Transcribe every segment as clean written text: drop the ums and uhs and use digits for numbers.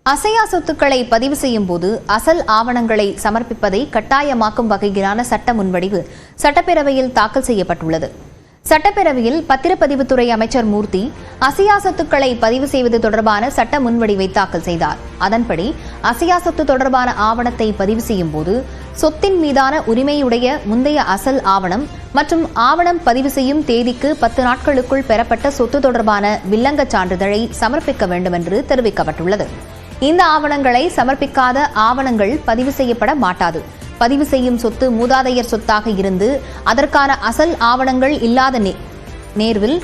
அசையா சொத்துக்களை பதிவு செய்யும் போது அசல் ஆவணங்களை சமர்ப்பிப்பதை கட்டாயமாக்கும் வகையிலான சட்ட முன்வடிவு சட்டப்பேரவையில் தாக்கல் செய்யப்பட்டுள்ளது. சட்டப்பேரவையில் பத்திரப்பதிவுத்துறை அமைச்சர் மூர்த்தி அசையா சொத்துக்களை பதிவு செய்வது தொடர்பான சட்ட முன்வடிவை தாக்கல் செய்தார். அதன்படி அசையா சொத்து தொடர்பான ஆவணத்தை பதிவு செய்யும் போது சொத்தின் மீதான உரிமையுடைய முந்தைய அசல் ஆவணம் மற்றும் ஆவணம் பதிவு செய்யும் தேதிக்கு 10 நாட்களுக்குள் பெறப்பட்ட சொத்து தொடர்பான வில்லங்கச் சான்றிதழை சமர்ப்பிக்க வேண்டும் என்று தெரிவிக்கப்பட்டுள்ளது. இந்த ஆவணங்களை சமர்ப்பிக்காத ஆவணங்கள் பதிவு செய்யப்பட மாட்டாது. பதிவு செய்யும் சொத்து மூதாதையர் சொத்தாக இருந்து அதற்கான அசல் ஆவணங்கள் இல்லாத நேர்வில்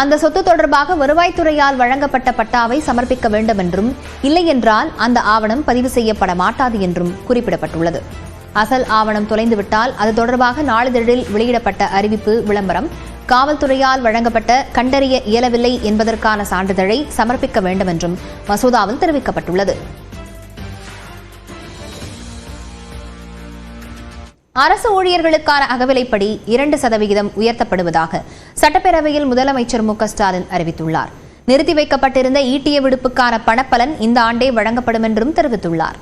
அந்த சொத்து தொடர்பாக வருவாய்த்துறையால் வழங்கப்பட்ட பட்டாவை சமர்ப்பிக்க வேண்டும் என்றும், இல்லையென்றால் அந்த ஆவணம் பதிவு செய்யப்பட மாட்டாது என்றும் குறிப்பிடப்பட்டுள்ளது. அசல் ஆவணம் தொலைந்துவிட்டால் அது தொடர்பாக நாளிதழில் வெளியிடப்பட்ட அறிவிப்பு, விளம்பரம், காவல்துறையால் வழங்கப்பட்ட கண்டறிய இயலவில்லை என்பதற்கான சான்றிதழை சமர்ப்பிக்க வேண்டும் என்றும் மசோதாவில் தெரிவிக்கப்பட்டுள்ளது. அரசு ஊழியர்களுக்கான அகவிலைப்படி 2% உயர்த்தப்படுவதாக சட்டப்பேரவையில் முதலமைச்சர் மு.க.ஸ்டாலின் அறிவித்துள்ளார். நிறுத்தி வைக்கப்பட்டிருந்த ஈட்டிய விடுப்புக்கான பணப்பலன் இந்த ஆண்டே வழங்கப்படும் என்றும் தெரிவித்துள்ளார்.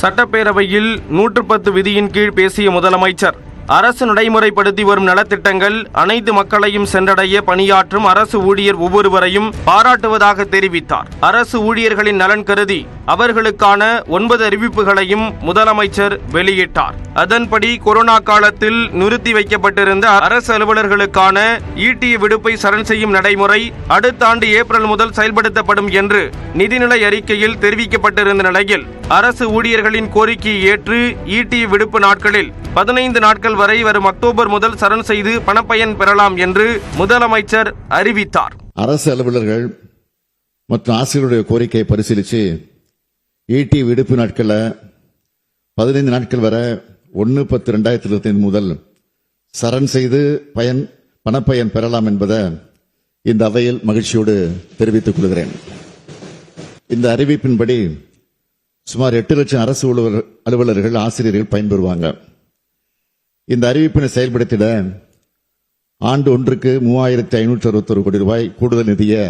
சட்டப்பேரவையில் 110 விதியின் கீழ் பேசிய முதலமைச்சர், அரசு நடைமுறைப்படுத்தி வரும் நலத்திட்டங்கள் அனைத்து மக்களையும் சென்றடைய பணியாற்றும் அரசு ஊழியர் ஒவ்வொருவரையும் பாராட்டுவதாக தெரிவித்தார். அரசு ஊழியர்களின் நலன் கருதி அவர்களுக்கான 9 அறிவிப்புகளையும் முதலமைச்சர் வெளியிட்டார். அதன்படி கொரோனா காலத்தில் நிறுத்தி வைக்கப்பட்டிருந்த அரசு அலுவலர்களுக்கான ஈட்டிய விடுப்பை சரண் செய்யும் நடைமுறை அடுத்த ஆண்டு ஏப்ரல் முதல் செயல்படுத்தப்படும் என்று நிதிநிலை அறிக்கையில் தெரிவிக்கப்பட்டிருந்த நிலையில் அரசு ஊழியர்களின் கோரிக்கையை ஏற்று ஈட்டிய விடுப்பு நாட்களில் 15 நாட்கள் வரை வரும் அக்டோபர் முதல் சரண் செய்து பணப்பயன் பெறலாம் என்று முதலமைச்சர் அறிவித்தார். அரசு அலுவலர்கள் மற்றும் ஆசிரியருடைய கோரிக்கையை பரிசீலித்து ஈட்டிய விடுப்பு நாட்களை 15 நாட்கள் வரை 1/10/2025 முதல் சரண் செய்து பணப்பயன் பெறலாம் என்பதை இந்த அவையில் மகிழ்ச்சியோடு தெரிவித்துக் கொள்கிறேன். இந்த அறிவிப்பின்படி சுமார் 8 லட்சம் அரசு அலுவலர்கள், ஆசிரியர்கள் பயன்பெறுவாங்க. இந்த அறிவிப்பினை செயல்படுத்திட ஆண்டு ஒன்றுக்கு 3561 கோடி ரூபாய் கூடுதல் நிதியை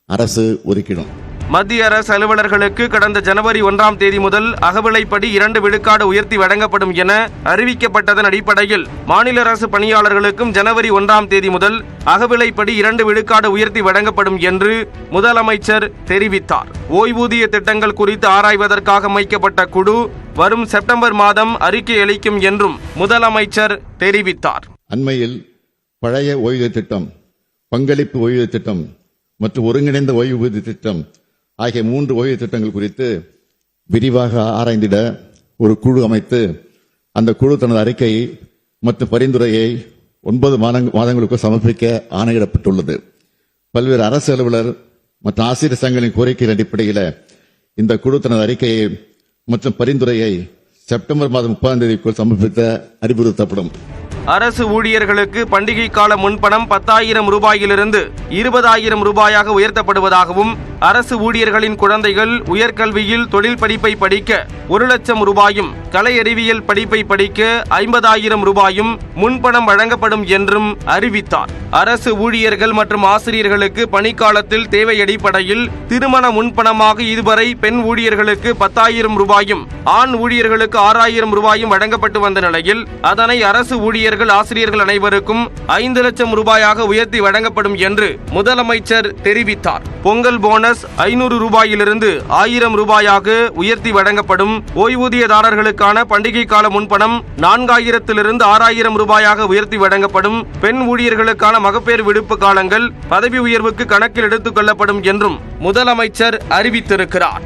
அரசு ஒதுக்கிடும். மத்திய அரசு அலுவலர்களுக்கு கடந்த ஜனவரி 1ஆம் தேதி முதல் அகவிலைப்படி 2 விழுக்காடு உயர்த்தி வழங்கப்படும் என அறிவிக்கப்பட்டதன் அடிப்படையில் மாநில அரசு பணியாளர்களுக்கும் ஜனவரி 1ஆம் தேதி முதல் அகவிலைப்படி 2 விழுக்காடு உயர்த்தி வழங்கப்படும் என்று முதலமைச்சர் தெரிவித்தார். ஓய்வூதிய திட்டங்கள் குறித்து ஆராய்வதற்காக அமைக்கப்பட்ட குழு வரும் செப்டம்பர் மாதம் அறிக்கை அளிக்கும் என்றும் முதலமைச்சர் தெரிவித்தார். அண்மையில் பழைய ஓய்வூதிய திட்டம், பங்களிப்பு ஓய்வூதிய திட்டம் மற்றும் ஒருங்கிணைந்த ஓய்வூதிய திட்டம் ஆகிய 3 ஓய்வு திட்டங்கள் குறித்து விரிவாக ஆராய்ந்திட ஒரு குழு அமைத்து அந்த குழு தனது அறிக்கையை மற்றும் பரிந்துரையை 9 மாதங்களுக்கு சமர்ப்பிக்க ஆணையிடப்பட்டுள்ளது. பல்வேறு அரசு அலுவலர் மற்றும் ஆசிரியர் சங்கங்களின் கோரிக்கையின் அடிப்படையில் இந்த குழு தனது அறிக்கையை மற்றும் பரிந்துரையை செப்டம்பர் மாதம் 30ஆம் தேதிக்குள் சமர்ப்பிக்க அறிவுறுத்தப்படும். அரசு ஊழியர்களுக்கு பண்டிகை கால முன்பணம் 10,000 ரூபாயிலிருந்து 20,000 ரூபாயாக உயர்த்தப்படுவதாகவும், அரசு ஊழியர்களின் குழந்தைகள் உயர்கல்வியில் தொழில் படிப்பை படிக்க 1 லட்சம் ரூபாயும், கலை அறிவியல் படிப்பை படிக்க 50,000 ரூபாயும் முன்பணம் வழங்கப்படும் என்றும் அறிவித்தார். அரசு ஊழியர்கள் மற்றும் ஆசிரியர்களுக்கு பணிக்காலத்தில் தேவை அடிப்படையில் திருமண முன்பணமாக இதுவரை பெண் ஊழியர்களுக்கு 10,000 ரூபாயும், ஆண் ஊழியர்களுக்கு 6,000 ரூபாயும் வழங்கப்பட்டு வந்த நிலையில் அதனை அரசு ஊழியர்கள், ஆசிரியர்கள் அனைவருக்கும் 5 லட்சம் ரூபாயாக உயர்த்தி வழங்கப்படும் என்று முதலமைச்சர் தெரிவித்தார். பொங்கல் போனஸ் 500 ரூபாயிலிருந்து 1000 ரூபாயாக உயர்த்தி வழங்கப்படும். ஓய்வூதியதாரர்களுக்கான பண்டிகை கால முன்பணம் 4,000 6,000 ரூபாயாக உயர்த்தி வழங்கப்படும். பெண் ஊழியர்களுக்கான மகப்பேறு விடுப்பு காலங்கள் பதவி உயர்வுக்கு கணக்கில் எடுத்துக் கொள்ளப்படும் என்றும் முதலமைச்சர் அறிவித்திருக்கிறார்.